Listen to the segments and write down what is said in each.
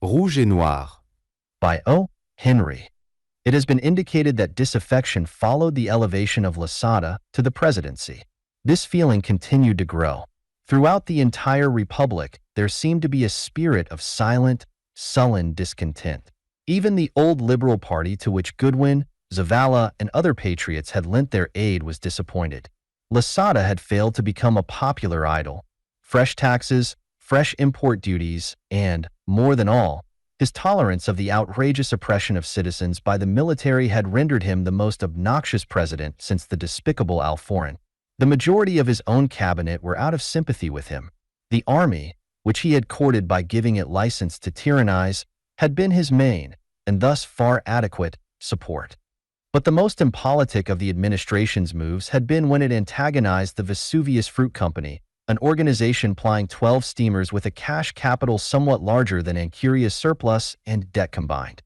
Rouge et Noir. By O. Henry. It has been indicated that disaffection followed the elevation of Losada to the presidency. This feeling continued to grow. Throughout the entire republic, there seemed to be a spirit of silent, sullen discontent. Even the old Liberal Party to which Goodwin, Zavala, and other patriots had lent their aid was disappointed. Losada had failed to become a popular idol. Fresh taxes, fresh import duties, and, more than all, his tolerance of the outrageous oppression of citizens by the military had rendered him the most obnoxious president since the despicable Alforan. The majority of his own cabinet were out of sympathy with him. The army, which he had courted by giving it license to tyrannize, had been his main, and thus far adequate, support. But the most impolitic of the administration's moves had been when it antagonized the Vesuvius Fruit Company, an organization plying 12 steamers with a cash capital somewhat larger than Ancuria's surplus and debt combined.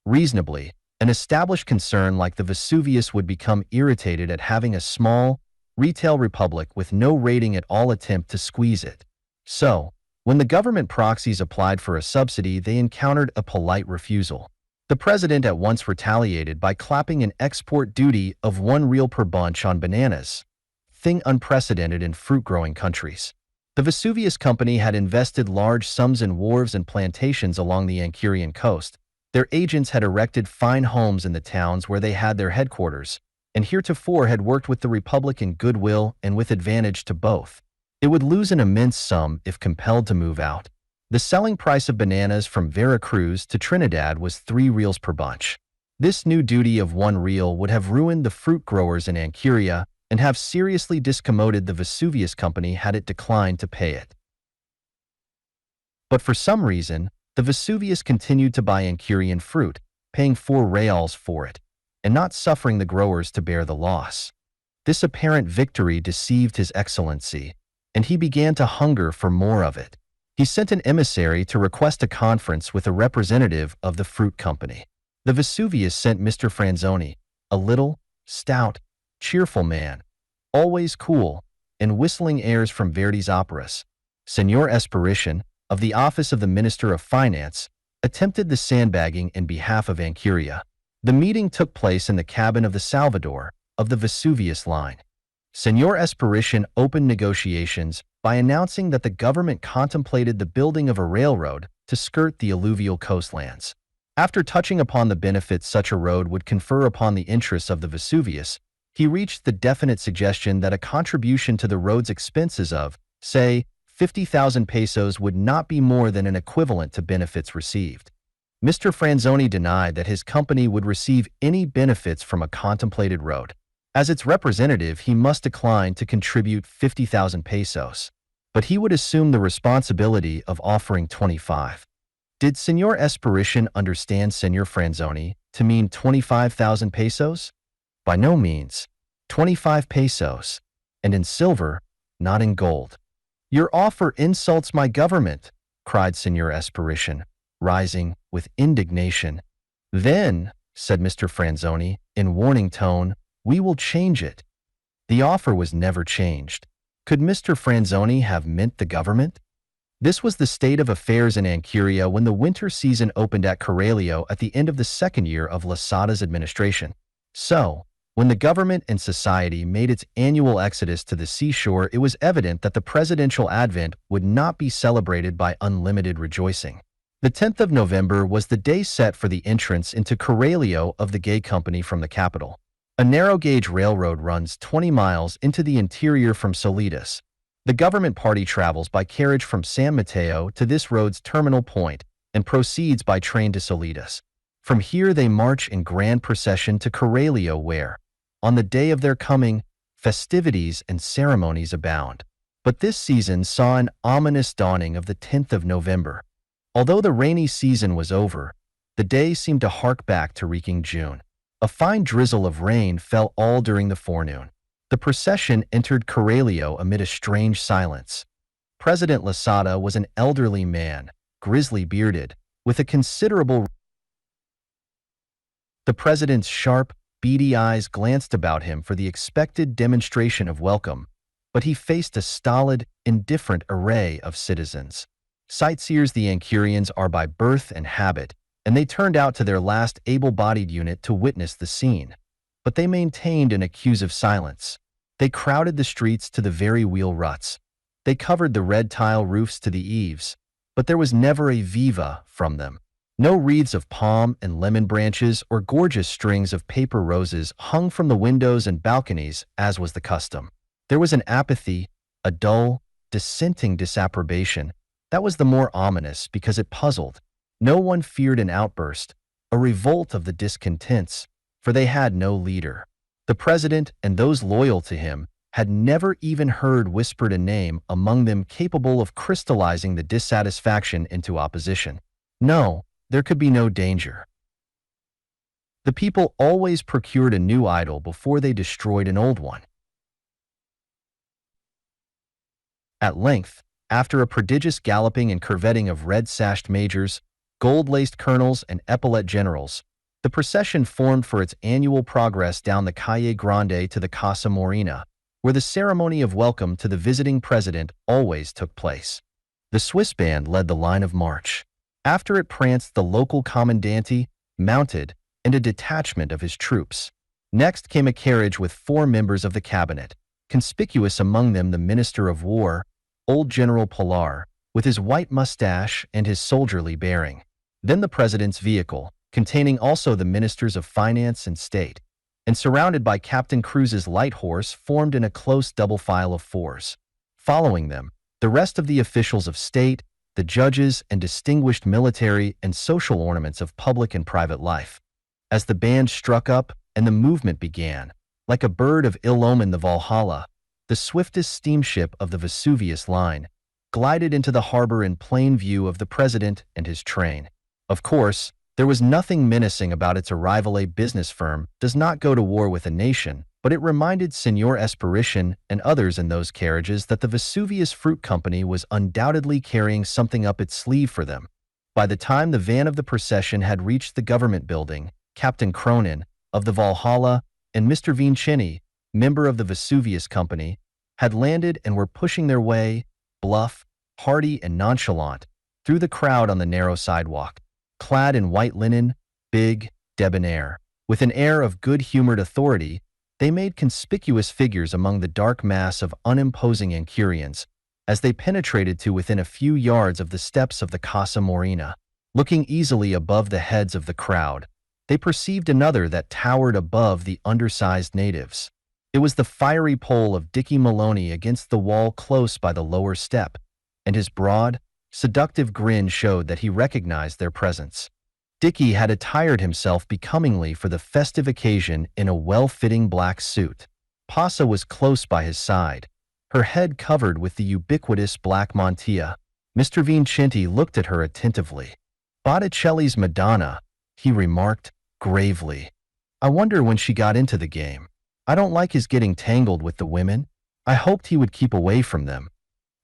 Reasonably, an established concern like the Vesuvius would become irritated at having a small, retail republic with no rating at all attempt to squeeze it. So, when the government proxies applied for a subsidy, they encountered a polite refusal. The president at once retaliated by clapping an export duty of 1 real per bunch on bananas, thing unprecedented in fruit-growing countries. The Vesuvius Company had invested large sums in wharves and plantations along the Ancurian coast. Their agents had erected fine homes in the towns where they had their headquarters, and heretofore had worked with the Republic in goodwill and with advantage to both. It would lose an immense sum if compelled to move out. The selling price of bananas from Veracruz to Trinidad was 3 reals per bunch. This new duty of 1 real would have ruined the fruit growers in Ancuria and have seriously discommoded the Vesuvius Company had it declined to pay it. But for some reason, the Vesuvius continued to buy Ancurian fruit, paying 4 reals for it, and not suffering the growers to bear the loss. This apparent victory deceived His Excellency, and he began to hunger for more of it. He sent an emissary to request a conference with a representative of the fruit company. The Vesuvius sent Mr. Franzoni, a little, stout, cheerful man, always cool, and whistling airs from Verdi's operas. Senor Esperition, of the office of the Minister of Finance, attempted the sandbagging in behalf of Ancuria. The meeting took place in the cabin of the Salvador, of the Vesuvius line. Senor Esperition opened negotiations by announcing that the government contemplated the building of a railroad to skirt the alluvial coastlands. After touching upon the benefits such a road would confer upon the interests of the Vesuvius, he reached the definite suggestion that a contribution to the road's expenses of, say, 50,000 pesos would not be more than an equivalent to benefits received. Mr. Franzoni denied that his company would receive any benefits from a contemplated road. As its representative, he must decline to contribute 50,000 pesos, but he would assume the responsibility of offering 25. Did Senor Esperition understand Senor Franzoni to mean 25,000 pesos? By no means. 25 pesos, and in silver, not in gold. Your offer insults my government, cried Senor Esperition, rising with indignation. Then, said Mr. Franzoni, in warning tone, we will change it. The offer was never changed. Could Mr. Franzoni have meant the government? This was the state of affairs in Ancuria when the winter season opened at Corralio at the end of the second year of Losada's administration. So, when the government and society made its annual exodus to the seashore, it was evident that the presidential advent would not be celebrated by unlimited rejoicing. The 10th of November was the day set for the entrance into Corralio of the Gay Company from the capital. A narrow-gauge railroad runs 20 miles into the interior from Solitas. The government party travels by carriage from San Mateo to this road's terminal point and proceeds by train to Solitas. From here they march in grand procession to Corralio where, on the day of their coming, festivities and ceremonies abound. But this season saw an ominous dawning of the 10th of November. Although the rainy season was over, the day seemed to hark back to reeking June. A fine drizzle of rain fell all during the forenoon. The procession entered Corralio amid a strange silence. President Losada was an elderly man, grizzly-bearded, with a considerable. The president's sharp, beady eyes glanced about him for the expected demonstration of welcome, but he faced a stolid, indifferent array of citizens. Sightseers the Ancurians are by birth and habit, and they turned out to their last able-bodied unit to witness the scene. But they maintained an accusive silence. They crowded the streets to the very wheel ruts. They covered the red tile roofs to the eaves, but there was never a viva from them. No wreaths of palm and lemon branches or gorgeous strings of paper roses hung from the windows and balconies, as was the custom. There was an apathy, a dull, dissenting disapprobation, that was the more ominous because it puzzled. No one feared an outburst, a revolt of the discontents, for they had no leader. The president and those loyal to him had never even heard whispered a name among them capable of crystallizing the dissatisfaction into opposition. No, there could be no danger. The people always procured a new idol before they destroyed an old one. At length, after a prodigious galloping and curvetting of red-sashed majors, gold-laced colonels, and epaulet generals, the procession formed for its annual progress down the Calle Grande to the Casa Morena, where the ceremony of welcome to the visiting president always took place. The Swiss band led the line of march. After it pranced the local commandante, mounted, and a detachment of his troops. Next came a carriage with 4 members of the cabinet, conspicuous among them the Minister of War, old General Pilar, with his white mustache and his soldierly bearing. Then the president's vehicle, containing also the ministers of finance and state, and surrounded by Captain Cruz's light horse, formed in a close double file of 4s. Following them, the rest of the officials of state, the judges, and distinguished military and social ornaments of public and private life. As the band struck up and the movement began, like a bird of ill omen the Valhalla, the swiftest steamship of the Vesuvius line, glided into the harbor in plain view of the president and his train. Of course, there was nothing menacing about its arrival. A business firm does not go to war with a nation, but it reminded Senor Espirition and others in those carriages that the Vesuvius Fruit Company was undoubtedly carrying something up its sleeve for them. By the time the van of the procession had reached the government building, Captain Cronin, of the Valhalla, and Mr. Vincini, member of the Vesuvius Company, had landed and were pushing their way, bluff, hearty, and nonchalant, through the crowd on the narrow sidewalk. Clad in white linen, big, debonair, with an air of good-humored authority, they made conspicuous figures among the dark mass of unimposing Ancurians as they penetrated to within a few yards of the steps of the Casa Morena. Looking easily above the heads of the crowd, they perceived another that towered above the undersized natives. It was the fiery pole of Dickie Maloney against the wall close by the lower step, and his broad, seductive grin showed that he recognized their presence. Dickie had attired himself becomingly for the festive occasion in a well-fitting black suit. Pasa was close by his side, her head covered with the ubiquitous black mantilla. Mr. Vincenti looked at her attentively. "Botticelli's Madonna," he remarked, gravely. "I wonder when she got into the game. I don't like his getting tangled with the women. I hoped he would keep away from them."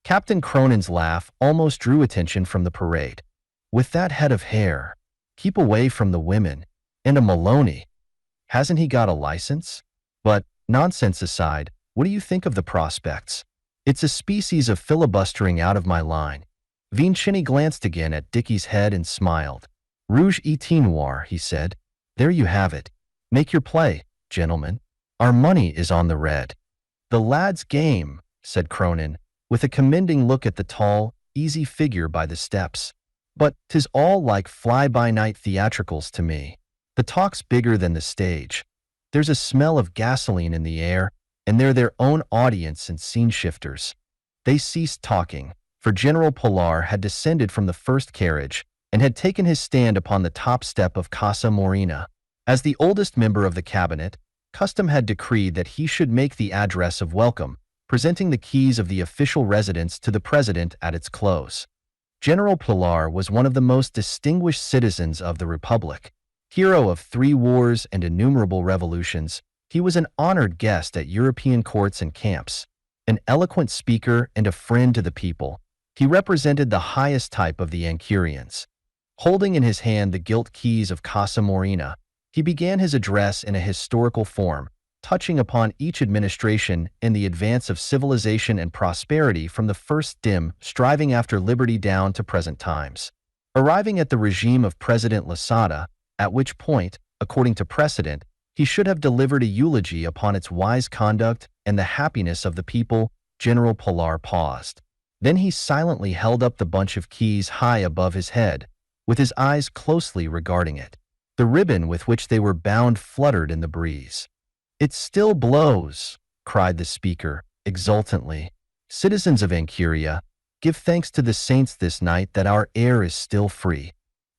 Captain Cronin's laugh almost drew attention from the parade. "With that head of hair, keep away from the women, and a Maloney. Hasn't he got a license? But, nonsense aside, what do you think of the prospects? It's a species of filibustering out of my line." Vincini glanced again at Dickie's head and smiled. "Rouge et Noir," he said. "There you have it. Make your play, gentlemen. Our money is on the red." "The lad's game," said Cronin, with a commending look at the tall, easy figure by the steps. "But 'tis all like fly-by-night theatricals to me. The talk's bigger than the stage. There's a smell of gasoline in the air, and they're their own audience and scene-shifters." They ceased talking, for General Pilar had descended from the first carriage and had taken his stand upon the top step of Casa Morena. As the oldest member of the cabinet, custom had decreed that he should make the address of welcome, presenting the keys of the official residence to the president at its close. General Pilar was one of the most distinguished citizens of the Republic. Hero of 3 wars and innumerable revolutions, he was an honored guest at European courts and camps. An eloquent speaker and a friend to the people, he represented the highest type of the Ancurians. Holding in his hand the gilt keys of Casa Morena, he began his address in a historical form, touching upon each administration and the advance of civilization and prosperity from the first dim, striving after liberty down to present times. Arriving at the regime of President Losada, at which point, according to precedent, he should have delivered a eulogy upon its wise conduct and the happiness of the people, General Pilar paused. Then he silently held up the bunch of keys high above his head, with his eyes closely regarding it. The ribbon with which they were bound fluttered in the breeze. "It still blows," cried the speaker, exultantly. "Citizens of Ancuria, give thanks to the saints this night that our air is still free."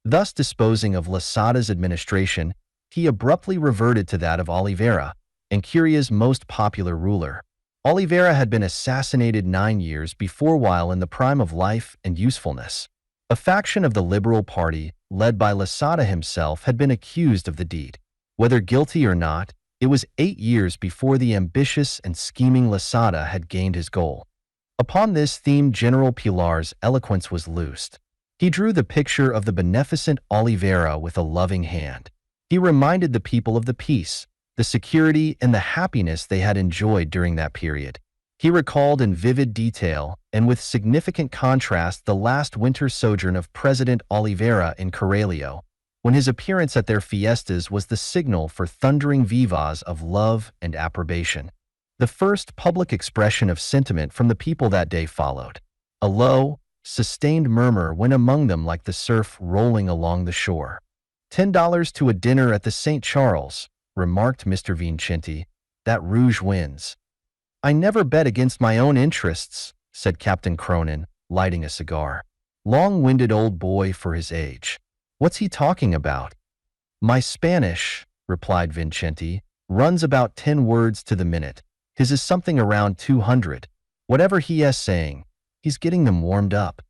Thus disposing of Losada's administration, he abruptly reverted to that of Oliveira, Ancuria's most popular ruler. Oliveira had been assassinated 9 years before while in the prime of life and usefulness. A faction of the Liberal Party, led by Losada himself, had been accused of the deed. Whether guilty or not, it was 8 years before the ambitious and scheming Losada had gained his goal. Upon this theme General Pilar's eloquence was loosed. He drew the picture of the beneficent Oliveira with a loving hand. He reminded the people of the peace, the security, and the happiness they had enjoyed during that period. He recalled in vivid detail and with significant contrast the last winter sojourn of President Oliveira in Corralio, when his appearance at their fiestas was the signal for thundering vivas of love and approbation. The first public expression of sentiment from the people that day followed. A low, sustained murmur went among them like the surf rolling along the shore. $10 to a dinner at the St. Charles, remarked Mr. Vincenti. That Rouge wins. I never bet against my own interests, said Captain Cronin, lighting a cigar. Long-winded old boy for his age. What's he talking about? My Spanish, replied Vincenti, runs about 10 words to the minute. His is something around 200. Whatever he is saying, he's getting them warmed up.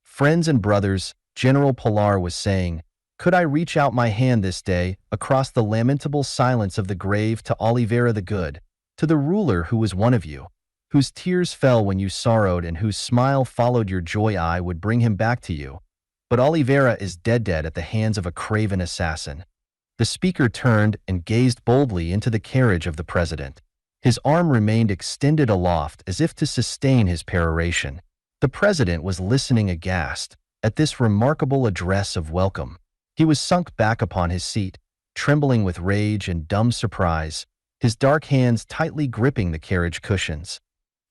Friends and brothers, General Pilar was saying, could I reach out my hand this day across the lamentable silence of the grave to Oliveira the Good, to the ruler who was one of you, whose tears fell when you sorrowed and whose smile followed your joy, I would bring him back to you. But Oliveira is dead at the hands of a craven assassin. The speaker turned and gazed boldly into the carriage of the president. His arm remained extended aloft as if to sustain his peroration. The president was listening aghast at this remarkable address of welcome. He was sunk back upon his seat, trembling with rage and dumb surprise, his dark hands tightly gripping the carriage cushions.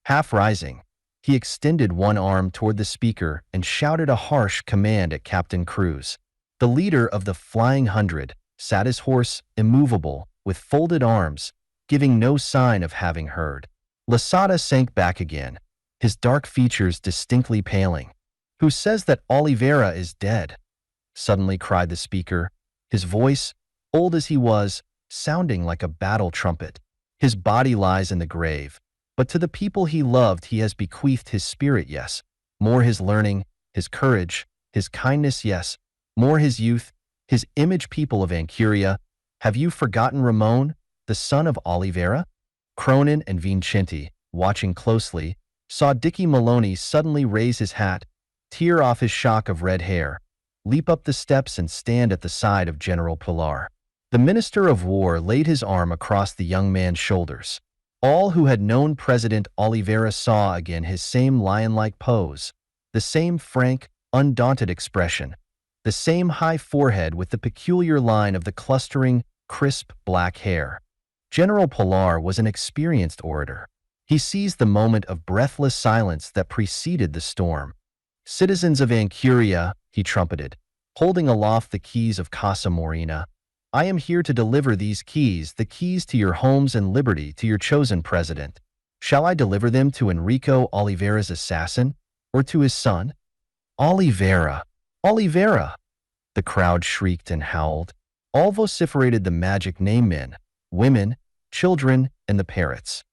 Half rising, he extended one arm toward the speaker and shouted a harsh command at Captain Cruz. The leader of the Flying Hundred sat his horse, immovable, with folded arms, giving no sign of having heard. Losada sank back again, his dark features distinctly paling. Who says that Oliveira is dead? Suddenly cried the speaker, his voice, old as he was, sounding like a battle trumpet. His body lies in the grave, but to the people he loved he has bequeathed his spirit, yes, more his learning, his courage, his kindness, yes, more his youth, his image. People of Ancuria, have you forgotten Ramon, the son of Oliveira? Cronin and Vincenti, watching closely, saw Dicky Maloney suddenly raise his hat, tear off his shock of red hair, leap up the steps and stand at the side of General Pilar. The Minister of War laid his arm across the young man's shoulders. All who had known President Oliveira saw again his same lion-like pose, the same frank, undaunted expression, the same high forehead with the peculiar line of the clustering, crisp black hair. General Pilar was an experienced orator. He seized the moment of breathless silence that preceded the storm. Citizens of Ancuria, he trumpeted, holding aloft the keys of Casa Morena, I am here to deliver these keys, the keys to your homes and liberty, to your chosen president. Shall I deliver them to Enrico Oliveira's assassin, or to his son? Oliveira! Oliveira! The crowd shrieked and howled. All vociferated the magic name: men, women, children, and the parrots.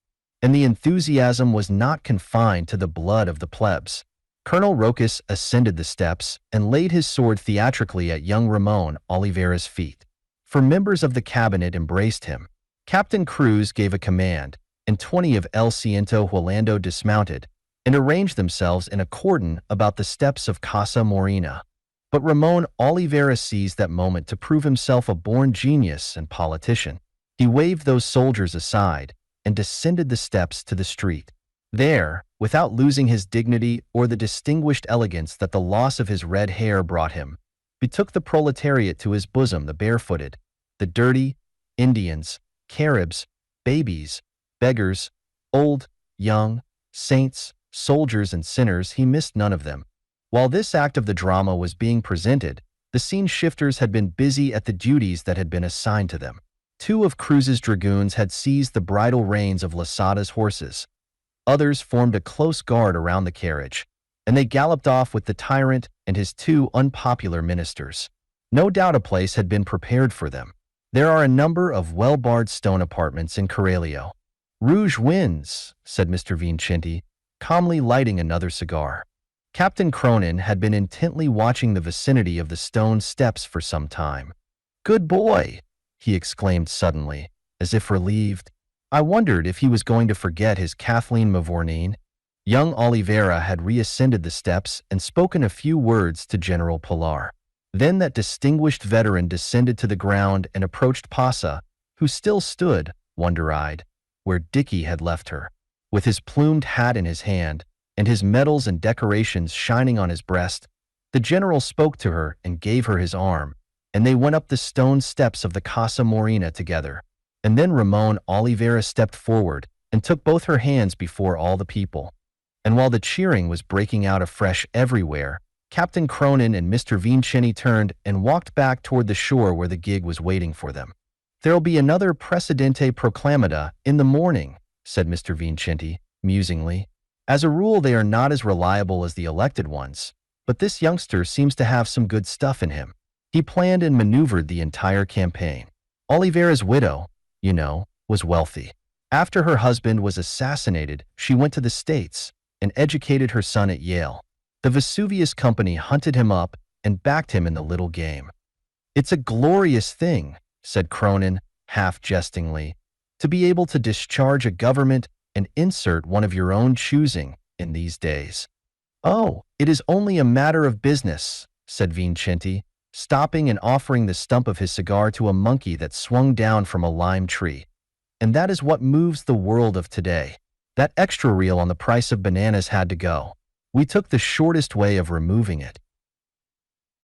And the enthusiasm was not confined to the blood of the plebs. Colonel Roques ascended the steps and laid his sword theatrically at young Ramon Oliveira's feet. For members of the cabinet embraced him. Captain Cruz gave a command, and 20 of El Ciento Juelando dismounted and arranged themselves in a cordon about the steps of Casa Morena. But Ramon Oliveira seized that moment to prove himself a born genius and politician. He waved those soldiers aside and descended the steps to the street. There, without losing his dignity or the distinguished elegance that the loss of his red hair brought him, he took the proletariat to his bosom, the barefooted, the dirty, Indians, Caribs, babies, beggars, old, young, saints, soldiers, and sinners. He missed none of them. While this act of the drama was being presented, the scene shifters had been busy at the duties that had been assigned to them. Two of Cruz's dragoons had seized the bridle reins of Losada's horses. Others formed a close guard around the carriage, and they galloped off with the tyrant and his two unpopular ministers. No doubt a place had been prepared for them. There are a number of well-barred stone apartments in Coralio. Rouge wins, said Mr. Vincenti, calmly lighting another cigar. Captain Cronin had been intently watching the vicinity of the stone steps for some time. "Good boy," he exclaimed suddenly, as if relieved. I wondered if he was going to forget his Kathleen Mavourneen. Young Oliveira had reascended the steps and spoken a few words to General Pilar. Then that distinguished veteran descended to the ground and approached Pasa, who still stood, wonder-eyed, where Dicky had left her. With his plumed hat in his hand, and his medals and decorations shining on his breast, the general spoke to her and gave her his arm, and they went up the stone steps of the Casa Morena together. And then Ramon Oliveira stepped forward and took both her hands before all the people. And while the cheering was breaking out afresh everywhere, Captain Cronin and Mr. Vincenti turned and walked back toward the shore where the gig was waiting for them. "There'll be another Presidente Proclamada in the morning," said Mr. Vincenti, musingly. "As a rule, they are not as reliable as the elected ones, but this youngster seems to have some good stuff in him. He planned and maneuvered the entire campaign. Oliveira's widow, you know, was wealthy. After her husband was assassinated, she went to the States and educated her son at Yale. The Vesuvius Company hunted him up and backed him in the little game. It's a glorious thing," said Cronin, half jestingly, "to be able to discharge a government and insert one of your own choosing in these days." "Oh, it is only a matter of business," said Vincenti, stopping and offering the stump of his cigar to a monkey that swung down from a lime tree. "And that is what moves the world of today. That extra reel on the price of bananas had to go. We took the shortest way of removing it.